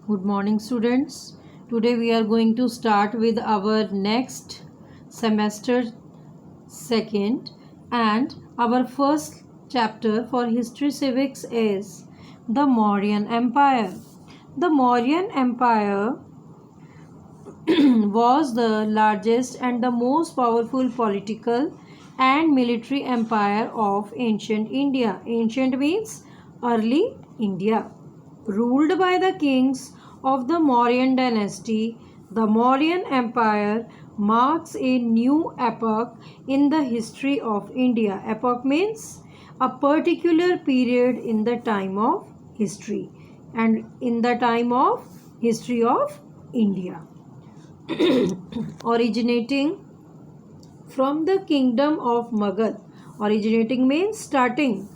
Good morning, students. Today we are going to start with our next semester second, and our first chapter for history civics is the Mauryan Empire. The Mauryan Empire was the largest and the most powerful political and military empire of ancient India. Ancient means early India. Ruled by the kings of the Mauryan dynasty, the Mauryan Empire marks a new epoch in the history of India. Epoch means a particular period in the time of history and in the time of history of India. Originating from the kingdom of Magad. Originating means starting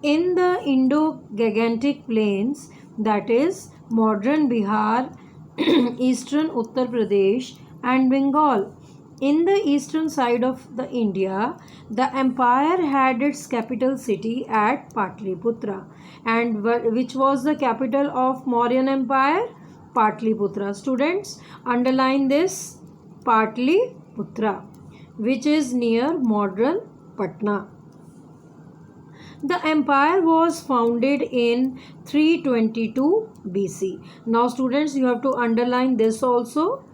in the Indo-Gangetic plains, that is modern Bihar, eastern Uttar Pradesh and Bengal. In the eastern side of the India, the empire had its capital city at Patliputra, and which was the capital of Mauryan Empire? Patliputra. Students, underline this Patliputra, which is near modern Patna. The empire was founded in 322 BC. Now students, you have to underline this also,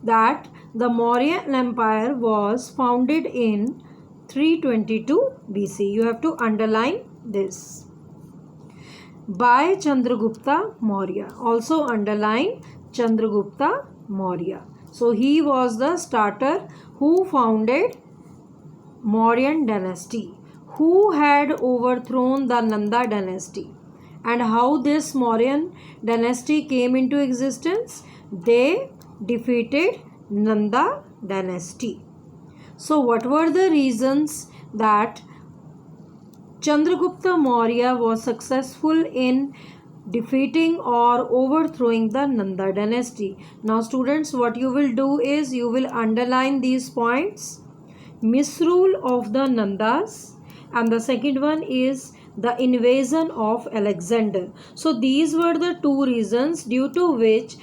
that the Mauryan Empire was founded in 322 BC. You have to underline this. By Chandragupta Maurya. Also underline Chandragupta Maurya. So he was the starter who founded Mauryan dynasty, who had overthrown the Nanda dynasty. And how this Mauryan dynasty came into existence? They defeated Nanda dynasty. So what were the reasons that Chandragupta Maurya was successful in defeating or overthrowing the Nanda dynasty? Now students, what you will do is you will underline these points. Misrule of the Nandas, and the second one is the invasion of Alexander. So these were the two reasons due to which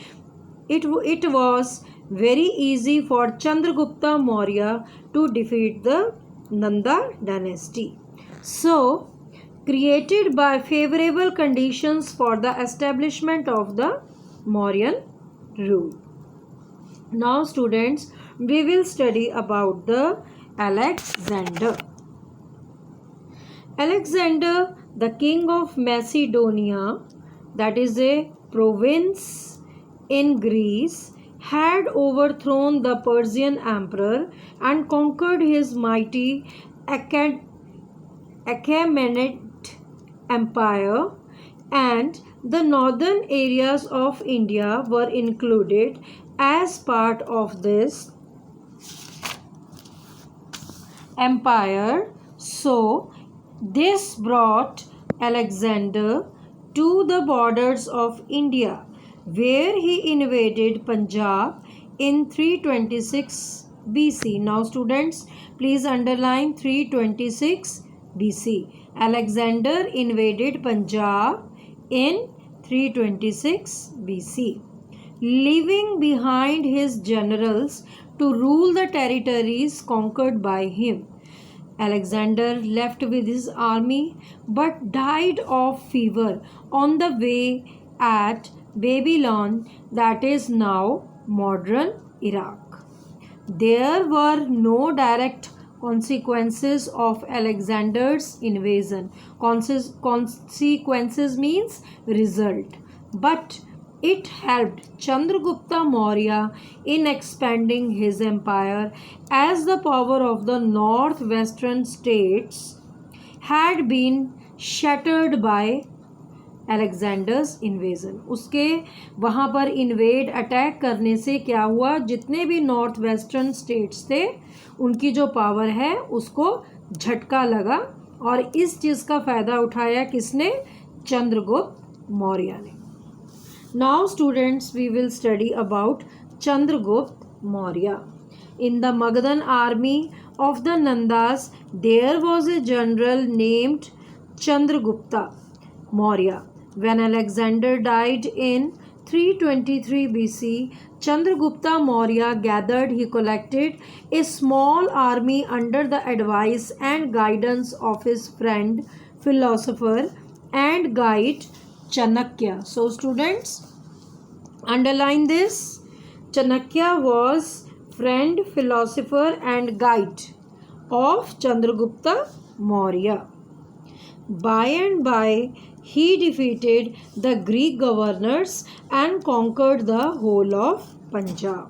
it was very easy for Chandragupta Maurya to defeat the Nanda dynasty. So, created by favorable conditions for the establishment of the Mauryan rule. Now students, we will study about the Alexander. Alexander, the king of Macedonia, that is a province in Greece, had overthrown the Persian emperor and conquered his mighty Achaemenid Empire, and the northern areas of India were included as part of this empire. So this brought Alexander to the borders of India, where he invaded Punjab in 326 BC. Now students, please underline 326 BC. Alexander invaded Punjab in 326 BC, leaving behind his generals to rule the territories conquered by him. Alexander left with his army but died of fever on the way at Babylon, that is now modern Iraq. There were no direct consequences of Alexander's invasion. Consequences means result. But it helped Chandragupta Maurya in expanding his empire, as the power of the northwestern states had been shattered by Alexander's invasion. उसके वहाँ पर invade attack करने से क्या हुआ, जितने भी north western states थे उनकी जो पावर है उसको झटका लगा, और इस चीज़ का फ़ायदा उठाया किसने? चंद्रगुप्त मौर्य ने. Now students, we will study about Chandragupta Maurya. In the Magadhan army of the Nandas, there was a general named Chandragupta Maurya. When Alexander died in 323 BC, Chandragupta Maurya he collected a small army under the advice and guidance of his friend, philosopher, and guide Chanakya. So, students, underline this. Chanakya was friend, philosopher, and guide of Chandragupta Maurya. By and by, he defeated the Greek governors and conquered the whole of Punjab.